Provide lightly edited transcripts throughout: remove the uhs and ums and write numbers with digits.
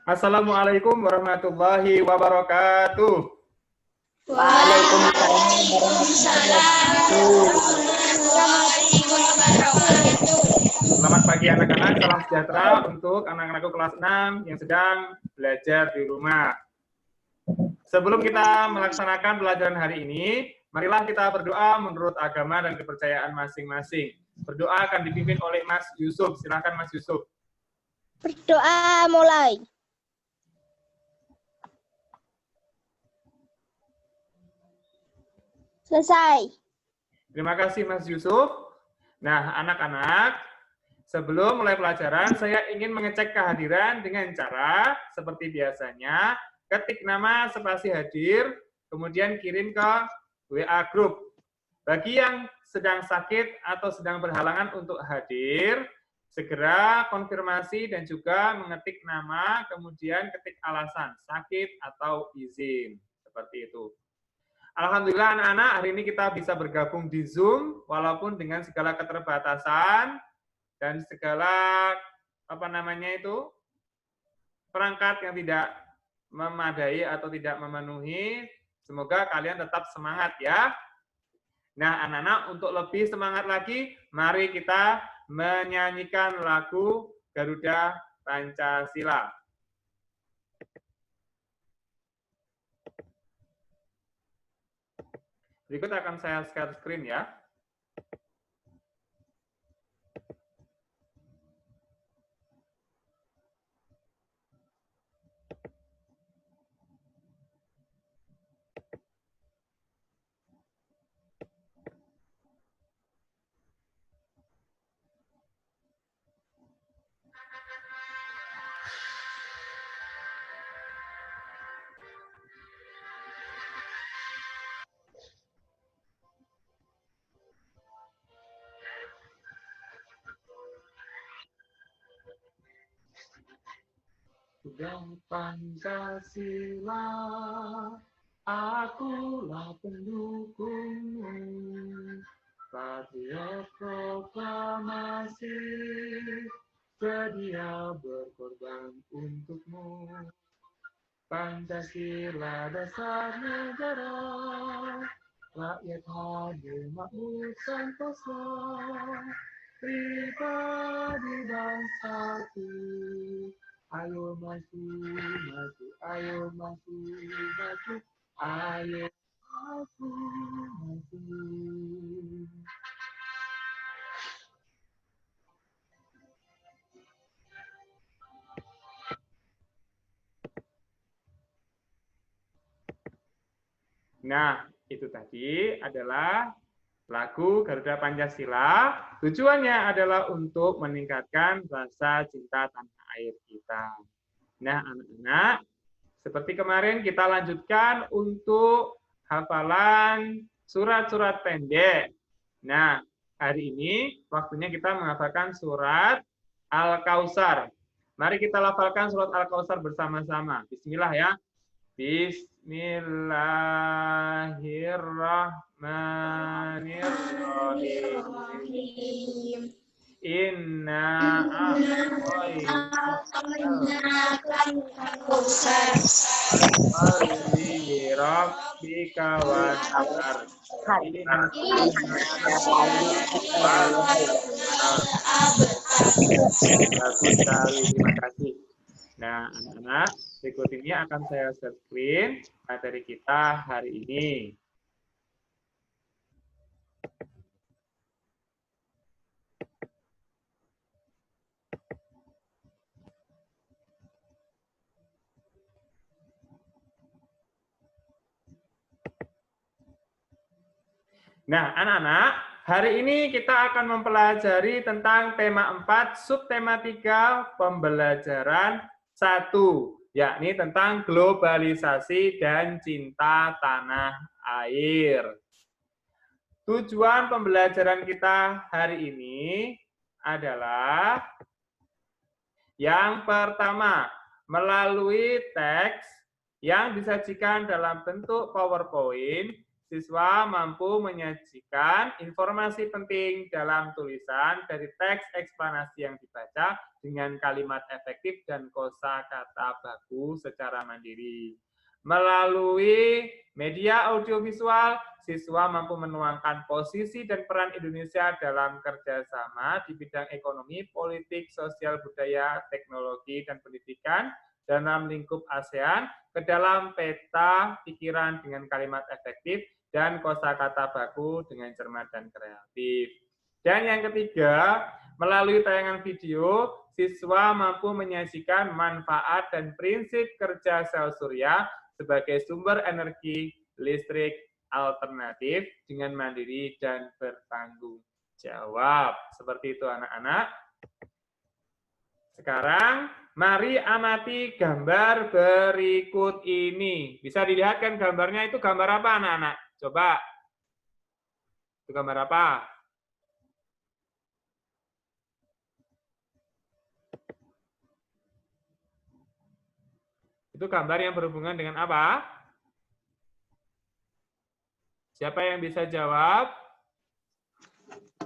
Assalamualaikum warahmatullahi wabarakatuh. Selamat pagi anak-anak, salam sejahtera untuk anak-anakku kelas 6 yang sedang belajar di rumah. Sebelum kita melaksanakan pelajaran hari ini, marilah kita berdoa menurut agama dan kepercayaan masing-masing. Berdoa akan dipimpin oleh Mas Yusuf. Silakan Mas Yusuf. Berdoa mulai. Selesai. Terima kasih Mas Yusuf. Nah, anak-anak, sebelum mulai pelajaran, saya ingin mengecek kehadiran dengan cara seperti biasanya, ketik nama spasi hadir, kemudian kirim ke WA Group. Bagi yang sedang sakit atau sedang berhalangan untuk hadir, segera konfirmasi dan juga mengetik nama, kemudian ketik alasan, sakit atau izin. Seperti itu. Alhamdulillah anak-anak, hari ini kita bisa bergabung di Zoom, walaupun dengan segala keterbatasan dan segala perangkat yang tidak memadai atau tidak memenuhi. Semoga kalian tetap semangat ya. Nah, anak-anak, untuk lebih semangat lagi, mari kita menyanyikan lagu Garuda Pancasila. Berikut akan saya share screen ya. Garuda Pancasila, akulah pendukungmu, patriot proklamasi, sedia berkorban untukmu. Pancasila dasar negara, rakyat hadir makmur santoso, pribadi bersatu. Ayo maju, maju, ayo maju, maju, ayo maju, maju. Nah, itu tadi adalah lagu Garuda Pancasila. Tujuannya adalah untuk meningkatkan rasa cinta tanah air kita. Nah, anak-anak, seperti kemarin kita lanjutkan untuk hafalan surat-surat pendek. Nah, hari ini waktunya kita menghafalkan surat Al-Kautsar. Mari kita lafalkan surat Al-Kautsar bersama-sama. Bismillah ya. Bismillahirrahmanirrahim. Inna rabbika wanhar. Bagus sekali, terima kasih. Nah, anak-anak, berikut ini akan saya share screen materi kita hari ini. Nah, anak-anak, hari ini kita akan mempelajari tentang tema 4, subtema 3, pembelajaran 1, yakni tentang globalisasi dan cinta tanah air. Tujuan pembelajaran kita hari ini adalah yang pertama, melalui teks yang disajikan dalam bentuk PowerPoint, siswa mampu menyajikan informasi penting dalam tulisan dari teks eksplanasi yang dibaca dengan kalimat efektif dan kosakata baku secara mandiri. Melalui media audiovisual, siswa mampu menuangkan posisi dan peran Indonesia dalam kerjasama di bidang ekonomi, politik, sosial, budaya, teknologi, dan pendidikan dalam lingkup ASEAN ke dalam peta pikiran dengan kalimat efektif dan kosakata baku dengan cermat dan kreatif. Dan yang ketiga, melalui tayangan video, siswa mampu menyajikan manfaat dan prinsip kerja sel surya sebagai sumber energi listrik alternatif dengan mandiri dan bertanggung jawab. Seperti itu anak-anak. Sekarang mari amati gambar berikut ini. Bisa dilihat kan gambarnya itu gambar apa anak-anak? Coba. Itu gambar apa? Itu gambar yang berhubungan dengan apa? Siapa yang bisa jawab?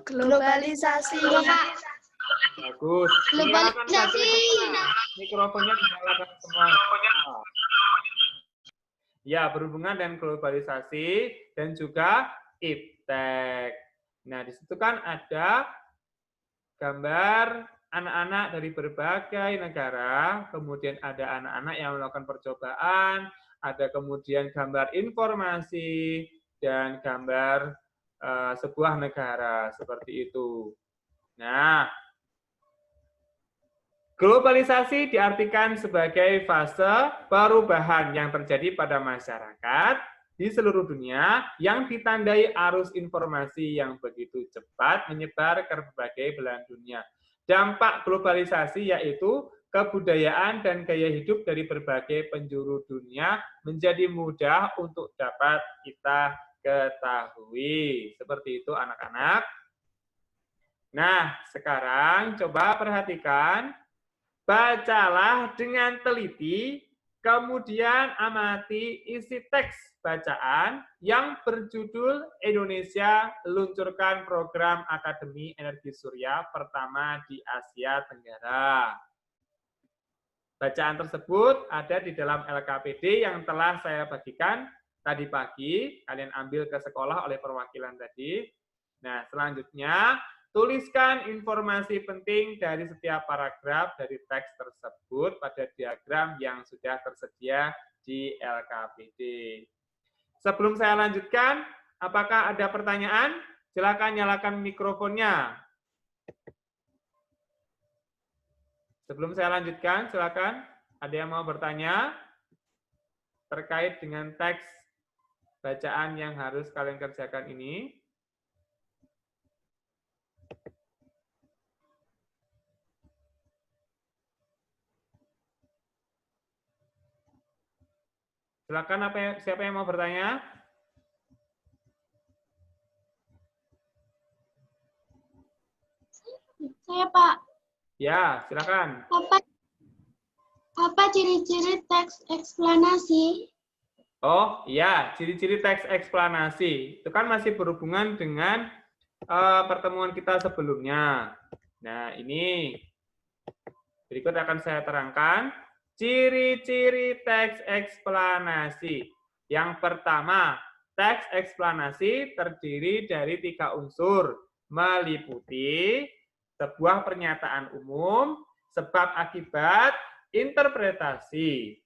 Globalisasi. Bagus. Globalisasi. Mikrofonnya dinyalakan semua. Ya, berhubungan dengan globalisasi dan juga iptek. Nah, di situ kan ada gambar anak-anak dari berbagai negara, kemudian ada anak-anak yang melakukan percobaan, ada kemudian gambar informasi, dan gambar sebuah negara, seperti itu. Nah, globalisasi diartikan sebagai fase perubahan yang terjadi pada masyarakat di seluruh dunia yang ditandai arus informasi yang begitu cepat menyebar ke berbagai belahan dunia. Dampak globalisasi yaitu kebudayaan dan gaya hidup dari berbagai penjuru dunia menjadi mudah untuk dapat kita ketahui. Seperti itu anak-anak. Nah, sekarang coba perhatikan. Bacalah dengan teliti, kemudian amati isi teks bacaan yang berjudul Indonesia luncurkan program Akademi Energi Surya pertama di Asia Tenggara. Bacaan tersebut ada di dalam LKPD yang telah saya bagikan tadi pagi, kalian ambil ke sekolah oleh perwakilan tadi. Nah, selanjutnya tuliskan informasi penting dari setiap paragraf dari teks tersebut pada diagram yang sudah tersedia di LKPD. Sebelum saya lanjutkan, apakah ada pertanyaan? Silakan nyalakan mikrofonnya. Sebelum saya lanjutkan, silakan. Ada yang mau bertanya terkait dengan teks bacaan yang harus kalian kerjakan ini? Silakan, siapa yang mau bertanya? Saya, Pak. Ya, silakan. Apa ciri-ciri teks eksplanasi? Oh, iya, ciri-ciri teks eksplanasi. Itu kan masih berhubungan dengan pertemuan kita sebelumnya. Nah, ini berikut akan saya terangkan. Ciri-ciri teks eksplanasi. Yang pertama, teks eksplanasi terdiri dari 3 unsur, meliputi sebuah pernyataan umum, sebab akibat, interpretasi.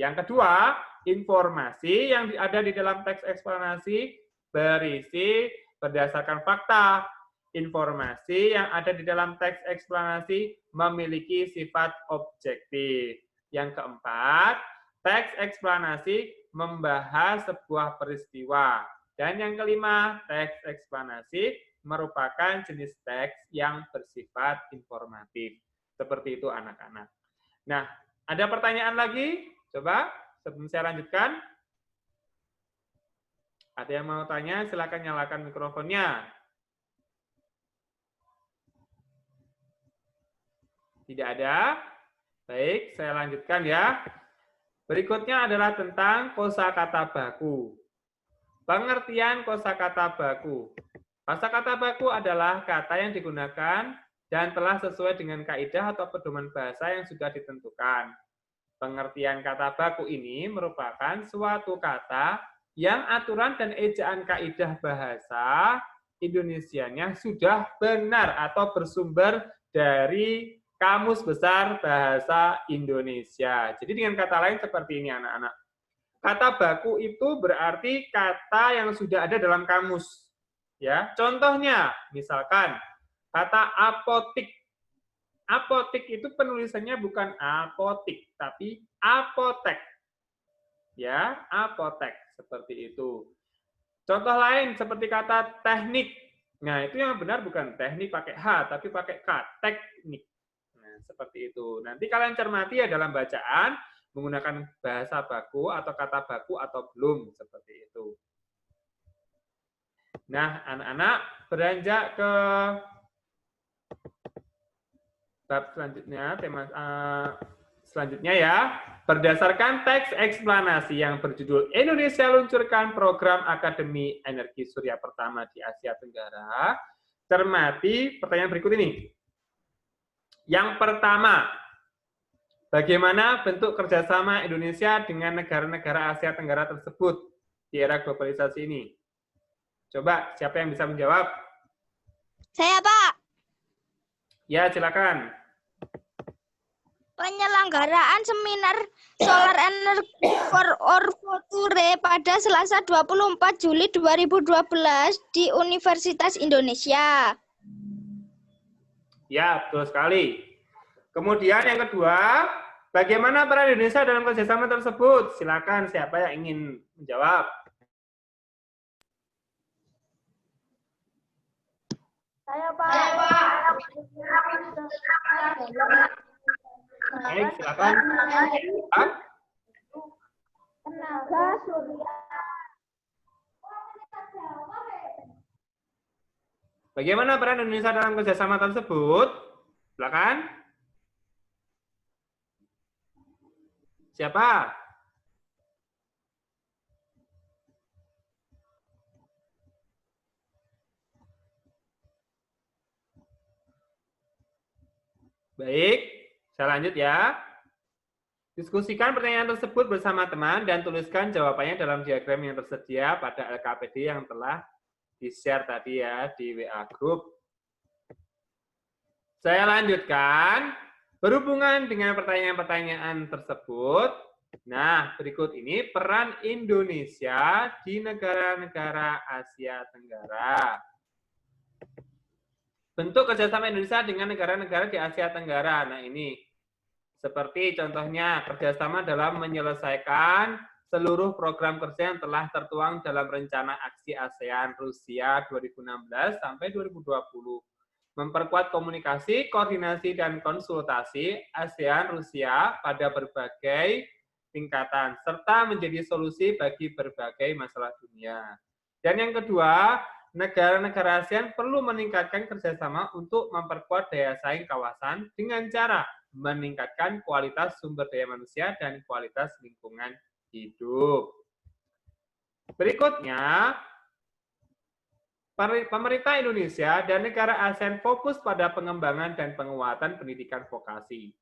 Yang kedua, informasi yang ada di dalam teks eksplanasi berisi berdasarkan fakta. Informasi yang ada di dalam teks eksplanasi memiliki sifat objektif. Yang keempat, teks eksplanasi membahas sebuah peristiwa. Dan yang kelima, teks eksplanasi merupakan jenis teks yang bersifat informatif. Seperti itu anak-anak. Nah, ada pertanyaan lagi? Coba sebelum saya lanjutkan. Ada yang mau tanya? Silakan nyalakan mikrofonnya. Tidak ada? Baik, saya lanjutkan ya. Berikutnya adalah tentang kosakata baku. Pengertian kosakata baku. Kosakata baku adalah kata yang digunakan dan telah sesuai dengan kaidah atau pedoman bahasa yang sudah ditentukan. Pengertian kata baku ini merupakan suatu kata yang aturan dan ejaan kaidah bahasa Indonesianya sudah benar atau bersumber dari Kamus Besar Bahasa Indonesia. Jadi dengan kata lain seperti ini anak-anak. Kata baku itu berarti kata yang sudah ada dalam kamus. Ya, contohnya misalkan kata apotik. Apotik itu penulisannya bukan apotik tapi apotek. Ya, apotek seperti itu. Contoh lain seperti kata teknik. Nah, itu yang benar bukan teknik pakai H tapi pakai K, teknik. Nah, seperti itu. Nanti kalian cermati ya dalam bacaan menggunakan bahasa baku atau kata baku atau belum seperti itu. Nah, anak-anak beranjak ke bab selanjutnya, tema selanjutnya ya. Berdasarkan teks eksplanasi yang berjudul Indonesia luncurkan program Akademi Energi Surya pertama di Asia Tenggara, cermati pertanyaan berikut ini. Yang pertama, bagaimana bentuk kerjasama Indonesia dengan negara-negara Asia Tenggara tersebut di era globalisasi ini? Coba, siapa yang bisa menjawab? Saya, Pak. Ya, silakan. Penyelenggaraan seminar Solar Energy for Our Future pada Selasa 24 Juli 2012 di Universitas Indonesia. Ya, betul sekali. Kemudian yang kedua, bagaimana peran Indonesia dalam kerjasama tersebut? Silakan, siapa yang ingin menjawab? Saya, Pak. Baik, silakan. Hah? Tenaga surya. Bagaimana peran Indonesia dalam kerjasama tersebut? Silakan. Siapa? Baik, saya lanjut ya. Diskusikan pertanyaan tersebut bersama teman dan tuliskan jawabannya dalam diagram yang tersedia pada LKPD yang telah di-share tadi ya di WA Group. Saya lanjutkan. Berhubungan dengan pertanyaan-pertanyaan tersebut, nah berikut ini peran Indonesia di negara-negara Asia Tenggara. Bentuk kerjasama Indonesia dengan negara-negara di Asia Tenggara. Nah ini, seperti contohnya kerjasama dalam menyelesaikan seluruh program kerja yang telah tertuang dalam rencana aksi ASEAN Rusia 2016 sampai 2020. Memperkuat komunikasi, koordinasi, dan konsultasi ASEAN Rusia pada berbagai tingkatan, serta menjadi solusi bagi berbagai masalah dunia. Dan yang kedua, negara-negara ASEAN perlu meningkatkan kerjasama untuk memperkuat daya saing kawasan dengan cara meningkatkan kualitas sumber daya manusia dan kualitas lingkungan hidup. Berikutnya, pemerintah Indonesia dan negara ASEAN fokus pada pengembangan dan penguatan pendidikan vokasi.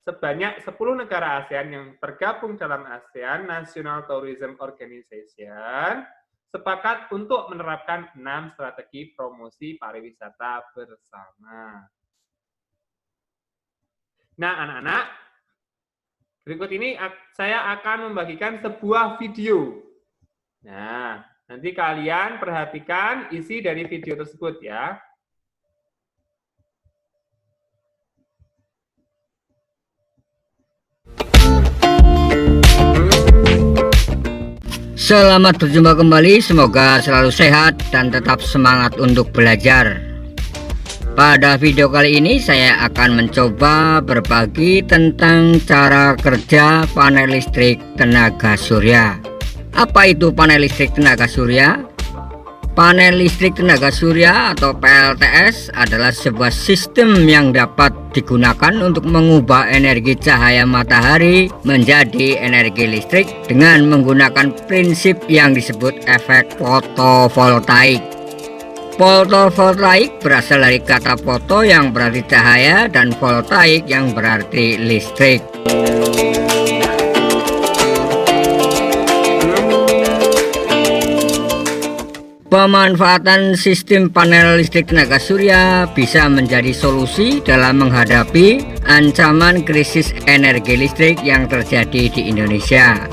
Sebanyak 10 negara ASEAN yang tergabung dalam ASEAN National Tourism Organization sepakat untuk menerapkan 6 strategi promosi pariwisata bersama. Nah, anak-anak, berikut ini saya akan membagikan sebuah video. Nah, nanti kalian perhatikan isi dari video tersebut ya. Selamat berjumpa kembali, semoga selalu sehat dan tetap semangat untuk belajar. Pada video kali ini saya akan mencoba berbagi tentang cara kerja panel listrik tenaga surya. Apa itu panel listrik tenaga surya? Panel listrik tenaga surya atau PLTS adalah sebuah sistem yang dapat digunakan untuk mengubah energi cahaya matahari menjadi energi listrik dengan menggunakan prinsip yang disebut efek fotovoltaik. Fotovoltaik berasal dari kata foto yang berarti cahaya dan voltaik yang berarti listrik. Pemanfaatan sistem panel listrik tenaga surya bisa menjadi solusi dalam menghadapi ancaman krisis energi listrik yang terjadi di Indonesia.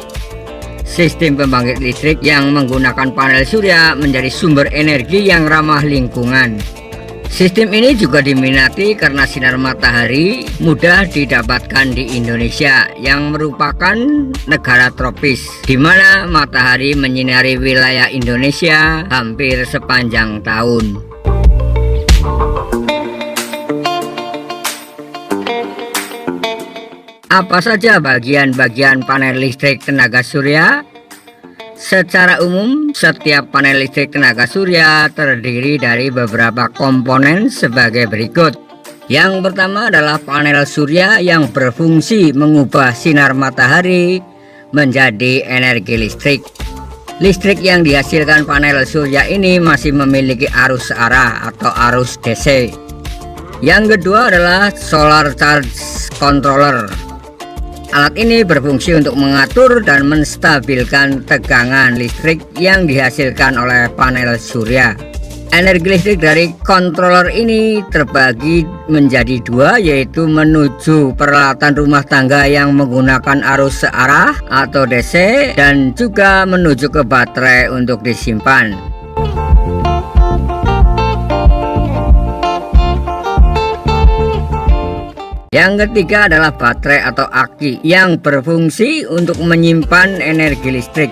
Sistem pembangkit listrik yang menggunakan panel surya menjadi sumber energi yang ramah lingkungan. Sistem ini juga diminati karena sinar matahari mudah didapatkan di Indonesia yang merupakan negara tropis, di mana matahari menyinari wilayah Indonesia hampir sepanjang tahun. Apa saja bagian-bagian panel listrik tenaga surya? Secara umum, setiap panel listrik tenaga surya terdiri dari beberapa komponen sebagai berikut. Yang pertama adalah panel surya yang berfungsi mengubah sinar matahari menjadi energi listrik. Listrik yang dihasilkan panel surya ini masih memiliki arus arah atau arus DC. Yang kedua adalah solar charge controller. Alat ini berfungsi untuk mengatur dan menstabilkan tegangan listrik yang dihasilkan oleh panel surya. Energi listrik dari controller ini terbagi menjadi dua, yaitu menuju peralatan rumah tangga yang menggunakan arus searah atau DC dan juga menuju ke baterai untuk disimpan. Yang ketiga adalah baterai atau aki yang berfungsi untuk menyimpan energi listrik.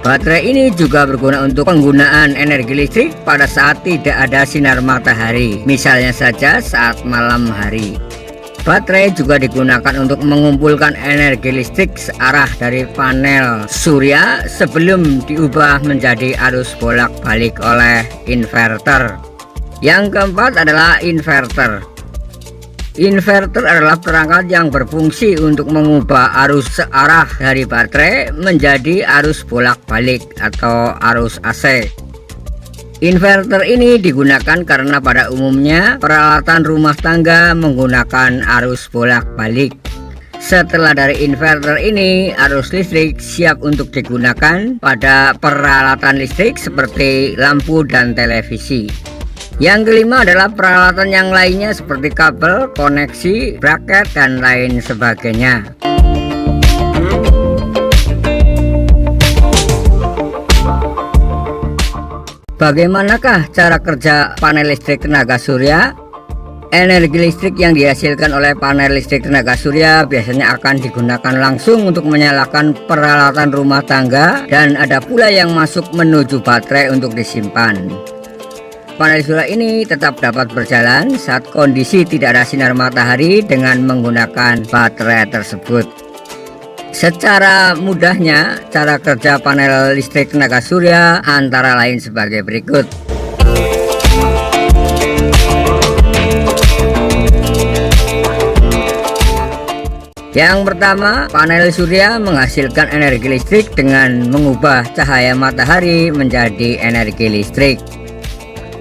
Baterai ini juga berguna untuk penggunaan energi listrik pada saat tidak ada sinar matahari, misalnya saja saat malam hari. Baterai juga digunakan untuk mengumpulkan energi listrik searah dari panel surya sebelum diubah menjadi arus bolak-balik oleh inverter. Yang keempat adalah inverter. Inverter adalah perangkat yang berfungsi untuk mengubah arus searah dari baterai menjadi arus bolak-balik atau arus AC. Inverter ini digunakan karena pada umumnya peralatan rumah tangga menggunakan arus bolak-balik. Setelah dari inverter ini, arus listrik siap untuk digunakan pada peralatan listrik seperti lampu dan televisi. Yang kelima adalah peralatan yang lainnya seperti kabel, koneksi, braket, dan lain sebagainya. Bagaimanakah cara kerja panel listrik tenaga surya? Energi listrik yang dihasilkan oleh panel listrik tenaga surya biasanya akan digunakan langsung untuk menyalakan peralatan rumah tangga, dan ada pula yang masuk menuju baterai untuk disimpan. Panel surya ini tetap dapat berjalan saat kondisi tidak ada sinar matahari dengan menggunakan baterai tersebut. Secara mudahnya, cara kerja panel listrik tenaga surya antara lain sebagai berikut. Yang pertama, panel surya menghasilkan energi listrik dengan mengubah cahaya matahari menjadi energi listrik.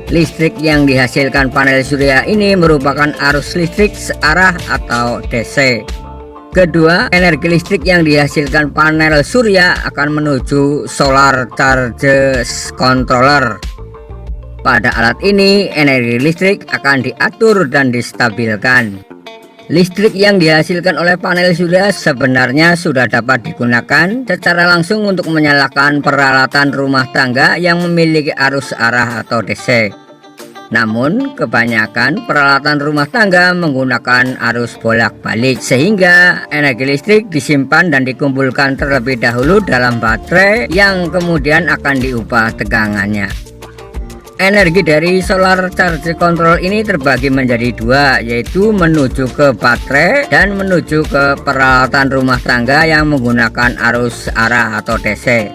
Listrik yang dihasilkan panel surya ini merupakan arus listrik searah atau DC. Kedua, energi listrik yang dihasilkan panel surya akan menuju solar charge controller. Pada alat ini, energi listrik akan diatur dan distabilkan. Listrik yang dihasilkan oleh panel surya sebenarnya sudah dapat digunakan secara langsung untuk menyalakan peralatan rumah tangga yang memiliki arus arah atau DC. Namun, kebanyakan peralatan rumah tangga menggunakan arus bolak-balik, sehingga energi listrik disimpan dan dikumpulkan terlebih dahulu dalam baterai yang kemudian akan diubah tegangannya. Energi dari solar charge control ini terbagi menjadi dua, yaitu menuju ke baterai dan menuju ke peralatan rumah tangga yang menggunakan arus arah atau DC.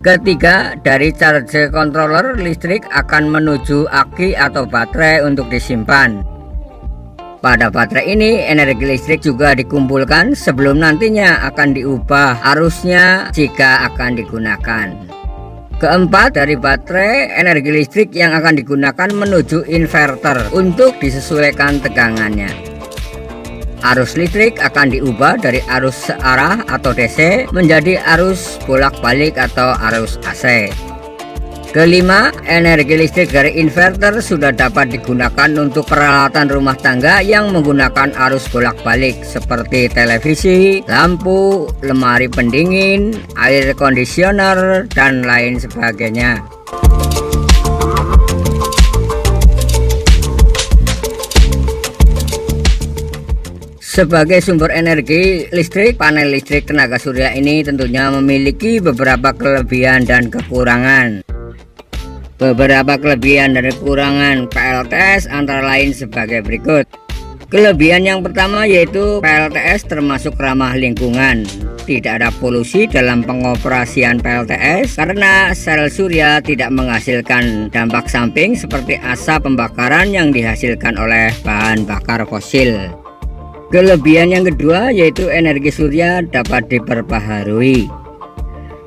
Ketiga, dari charge controller listrik akan menuju aki atau baterai untuk disimpan. Pada baterai ini, energi listrik juga dikumpulkan sebelum nantinya akan diubah arusnya jika akan digunakan. Keempat, dari baterai, energi listrik yang akan digunakan menuju inverter untuk disesuaikan tegangannya. Arus listrik akan diubah dari arus searah atau DC menjadi arus bolak-balik atau arus AC. Kelima, energi listrik dari inverter sudah dapat digunakan untuk peralatan rumah tangga yang menggunakan arus bolak-balik seperti televisi, lampu, lemari pendingin, air conditioner, dan lain sebagainya. Sebagai sumber energi listrik, panel listrik tenaga surya ini tentunya memiliki beberapa kelebihan dan kekurangan. Beberapa kelebihan dan kekurangan PLTS antara lain sebagai berikut. Kelebihan yang pertama yaitu PLTS termasuk ramah lingkungan. Tidak ada polusi dalam pengoperasian PLTS karena sel surya tidak menghasilkan dampak samping seperti asap pembakaran yang dihasilkan oleh bahan bakar fosil. Kelebihan yang kedua yaitu energi surya dapat diperbaharui.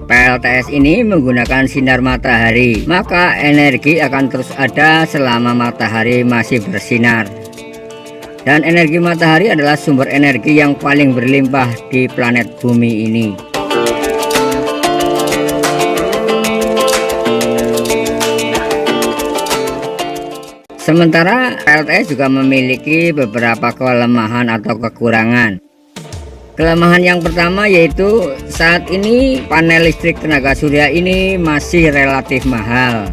PLTS ini menggunakan sinar matahari, maka energi akan terus ada selama matahari masih bersinar. Dan energi matahari adalah sumber energi yang paling berlimpah di planet bumi ini. Sementara PLTS juga memiliki beberapa kelemahan atau kekurangan. Kelemahan yang pertama yaitu saat ini panel listrik tenaga surya ini masih relatif mahal.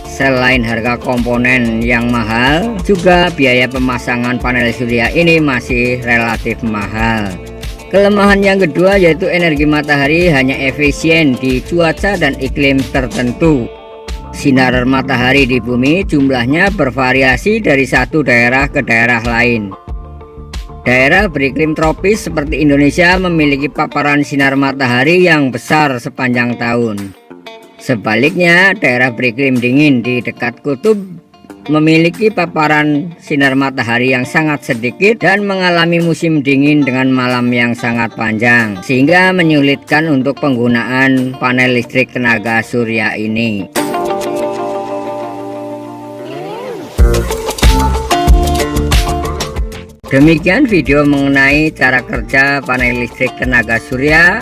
Selain harga komponen yang mahal, juga biaya pemasangan panel surya ini masih relatif mahal. Kelemahan yang kedua yaitu energi matahari hanya efisien di cuaca dan iklim tertentu. Sinar matahari di bumi jumlahnya bervariasi dari satu daerah ke daerah lain. Daerah beriklim tropis seperti Indonesia memiliki paparan sinar matahari yang besar sepanjang tahun. Sebaliknya, daerah beriklim dingin di dekat kutub memiliki paparan sinar matahari yang sangat sedikit dan mengalami musim dingin dengan malam yang sangat panjang, sehingga menyulitkan untuk penggunaan panel listrik tenaga surya ini. Demikian video mengenai cara kerja panel listrik tenaga surya.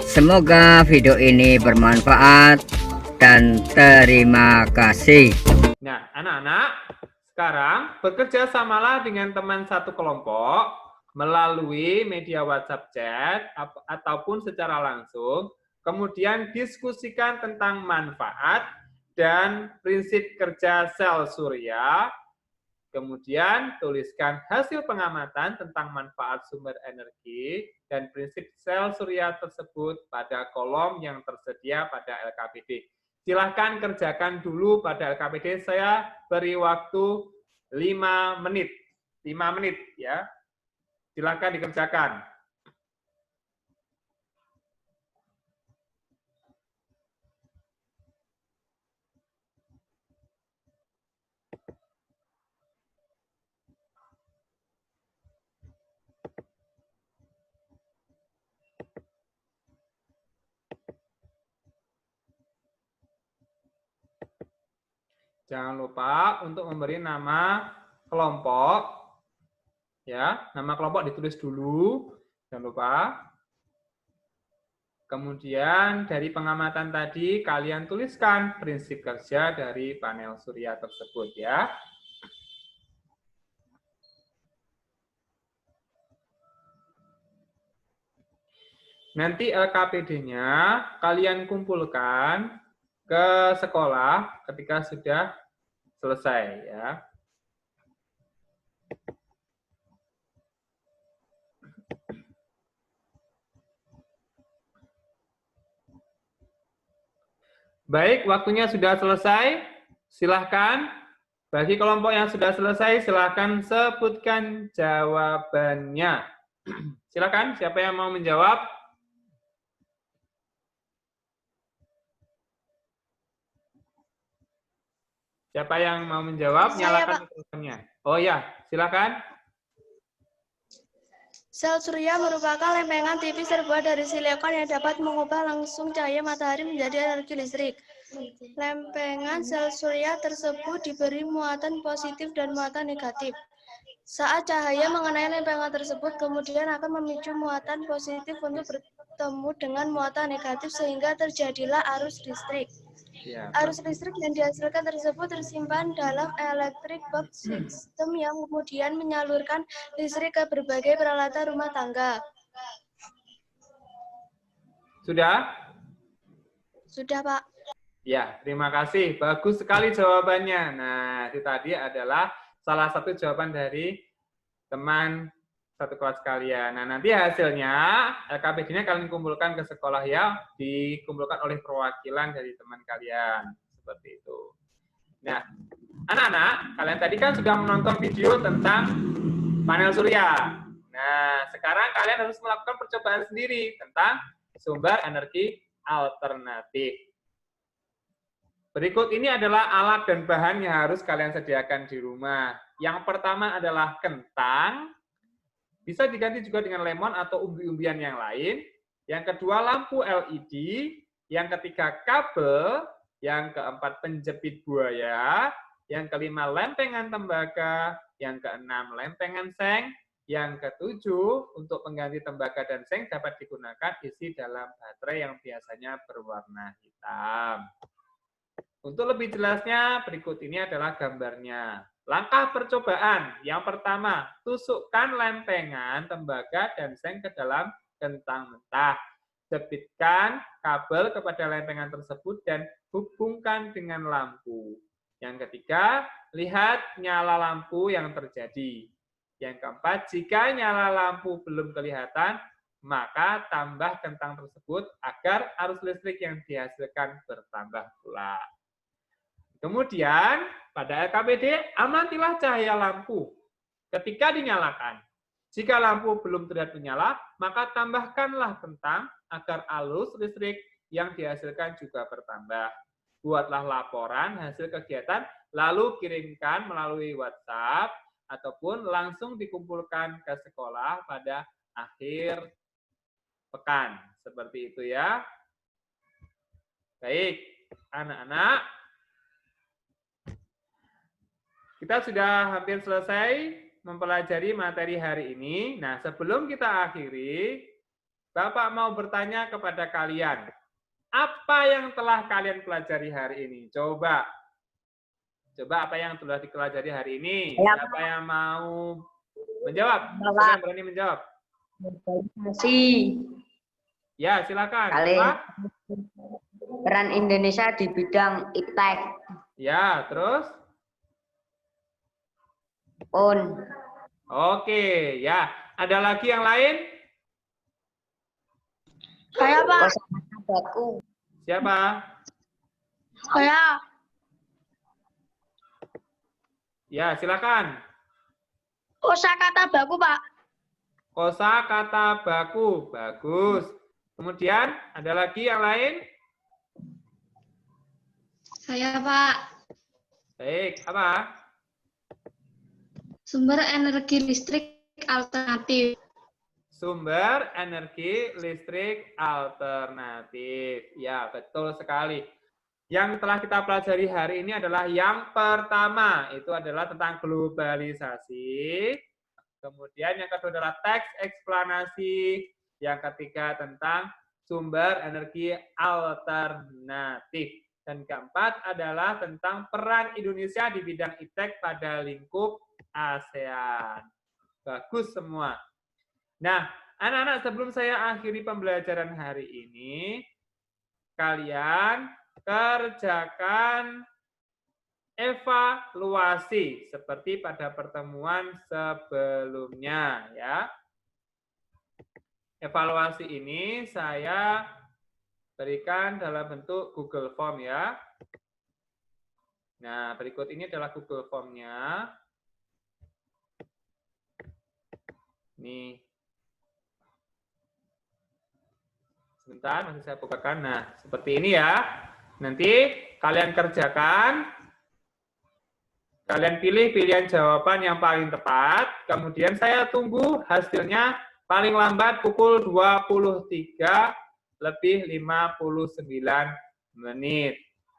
Semoga video ini bermanfaat dan terima kasih. Nah, anak-anak, sekarang bekerja samalah dengan teman satu kelompok melalui media WhatsApp chat ataupun secara langsung. Kemudian diskusikan tentang manfaat dan prinsip kerja sel surya. Kemudian tuliskan hasil pengamatan tentang manfaat sumber energi dan prinsip sel surya tersebut pada kolom yang tersedia pada LKPD. Silahkan kerjakan dulu pada LKPD, saya beri waktu 5 menit. 5 menit ya. Silahkan dikerjakan. Jangan lupa untuk memberi nama kelompok. Ya, nama kelompok ditulis dulu. Jangan lupa. Kemudian dari pengamatan tadi kalian tuliskan prinsip kerja dari panel surya tersebut ya. Nanti LKPD-nya kalian kumpulkan ke sekolah ketika sudah selesai ya. Baik, waktunya sudah selesai. Silahkan. Bagi kelompok yang sudah selesai, silahkan sebutkan jawabannya. Silahkan, siapa yang mau menjawab? Siapa yang mau menjawab? Saya, Nyalakan Pak. mikrofonnya. Oh ya, silakan. Sel surya merupakan lempengan tipis terbuat dari silikon yang dapat mengubah langsung cahaya matahari menjadi energi listrik. Lempengan sel surya tersebut diberi muatan positif dan muatan negatif. Saat cahaya mengenai lempengan tersebut, kemudian akan memicu muatan positif untuk bertemu dengan muatan negatif sehingga terjadilah arus listrik. Ya, Arus listrik yang dihasilkan tersebut tersimpan dalam electric box system yang kemudian menyalurkan listrik ke berbagai peralatan rumah tangga. sudah? Sudah, Pak. Ya, terima kasih. Bagus sekali jawabannya. Nah, itu tadi adalah salah satu jawaban dari teman satu kelas kalian. Nah, nanti hasilnya LKPD-nya kalian kumpulkan ke sekolah ya, dikumpulkan oleh perwakilan dari teman kalian. Seperti itu. Nah, anak-anak, kalian tadi kan sudah menonton video tentang panel surya. Nah, sekarang kalian harus melakukan percobaan sendiri tentang sumber energi alternatif. Berikut ini adalah alat dan bahan yang harus kalian sediakan di rumah. Yang pertama adalah kentang, bisa diganti juga dengan lemon atau umbi-umbian yang lain. Yang kedua lampu LED, yang ketiga kabel, yang keempat penjepit buaya, yang kelima lempengan tembaga, yang keenam lempengan seng, yang ketujuh untuk pengganti tembaga dan seng dapat digunakan isi dalam baterai yang biasanya berwarna hitam. Untuk lebih jelasnya, berikut ini adalah gambarnya. Langkah percobaan. Yang pertama, tusukkan lempengan tembaga dan seng ke dalam kentang mentah. Jepitkan kabel kepada lempengan tersebut dan hubungkan dengan lampu. Yang ketiga, lihat nyala lampu yang terjadi. Yang keempat, jika nyala lampu belum kelihatan, maka tambah kentang tersebut agar arus listrik yang dihasilkan bertambah pula. Kemudian, pada LKPD, amatilah cahaya lampu ketika dinyalakan. Jika lampu belum terlihat menyala, maka tambahkanlah kentang agar arus listrik yang dihasilkan juga bertambah. Buatlah laporan hasil kegiatan, lalu kirimkan melalui WhatsApp, ataupun langsung dikumpulkan ke sekolah pada akhir pekan. Seperti itu ya. Baik, anak-anak. Kita sudah hampir selesai mempelajari materi hari ini. Nah, sebelum kita akhiri, Bapak mau bertanya kepada kalian. Apa yang telah kalian pelajari hari ini? Coba apa yang telah dipelajari hari ini? Siapa yang mau menjawab? Siapa yang berani menjawab? Ya, silakan. Peran Indonesia di bidang iptek. Ya, terus? Oke, ya. Ada lagi yang lain? Saya, Pak. Siapa? Saya. Ya, silakan. Kosakata baku, Pak. Kosakata baku, bagus. Kemudian ada lagi yang lain? Saya, Pak. Baik, apa? Sumber energi listrik alternatif. Sumber energi listrik alternatif. Ya, betul sekali. Yang telah kita pelajari hari ini adalah yang pertama, itu adalah tentang globalisasi. Kemudian yang kedua adalah teks eksplanasi. Yang ketiga tentang sumber energi alternatif. Dan keempat adalah tentang peran Indonesia di bidang iptek pada lingkup ASEAN. Bagus semua. Nah, anak-anak, sebelum saya akhiri pembelajaran hari ini, kalian kerjakan evaluasi seperti pada pertemuan sebelumnya ya. Evaluasi ini saya berikan dalam bentuk Google Form ya. Nah, berikut ini adalah Google Form-nya. Nih. Sebentar, masih saya bukakan. Nah, seperti ini ya. Nanti kalian kerjakan Kalian pilih pilihan jawaban yang paling tepat, kemudian saya tunggu hasilnya paling lambat pukul 23:59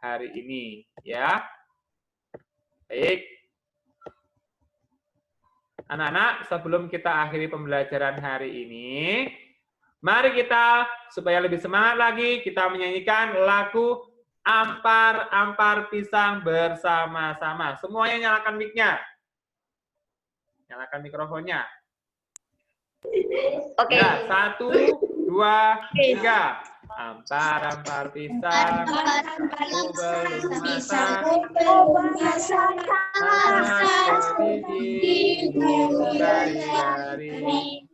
hari ini, ya. Baik. Anak-anak, sebelum kita akhiri pembelajaran hari ini, mari kita, supaya lebih semangat lagi, kita menyanyikan lagu Ampar-ampar pisang bersama-sama. Semuanya nyalakan mic-nya. Nyalakan mikrofonnya. Oke. Ya, 1, 2, 3. Ampar-ampar pisang, aku belum masak, gigi, dari-dari,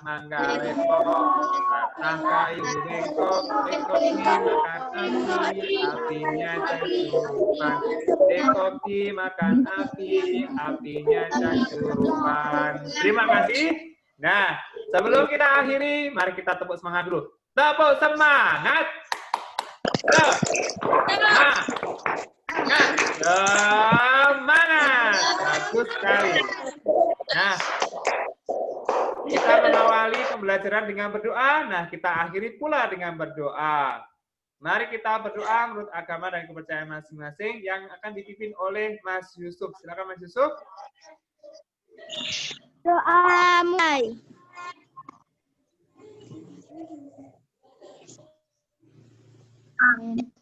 mangga lepok, matah kayu bengkok, bengkok dimakan api, apinya cangkupan, bengkok dimakan api, apinya cangkupan. Terima kasih. Nah, sebelum kita akhiri, mari kita tepuk semangat dulu. Tepuk semangat. Semangat. Bagus sekali. Nah, kita mengawali pembelajaran dengan berdoa. Nah, kita akhiri pula dengan berdoa. Mari kita berdoa menurut agama dan kepercayaan masing-masing yang akan dipimpin oleh Mas Yusuf. Silakan Mas Yusuf. Doa mulai.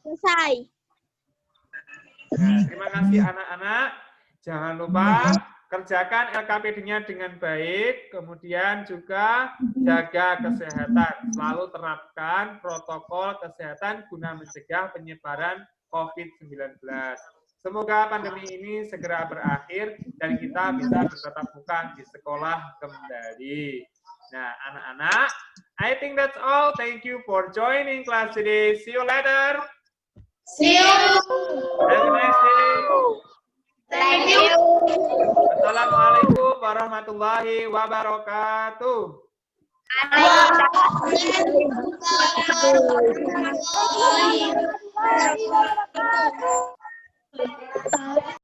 Selesai. Nah, terima kasih anak-anak. Jangan lupa kerjakan LKPD-nya dengan baik, kemudian juga jaga kesehatan. Selalu terapkan protokol kesehatan guna mencegah penyebaran COVID-19. Semoga pandemi ini segera berakhir dan kita bisa bertatap muka di sekolah kembali. Nah, anak-anak, I think that's all. Thank you for joining class today. See you later. See you. Have a nice day. Thank you. Assalamualaikum warahmatullahi wabarakatuh. Waalaikumsalam.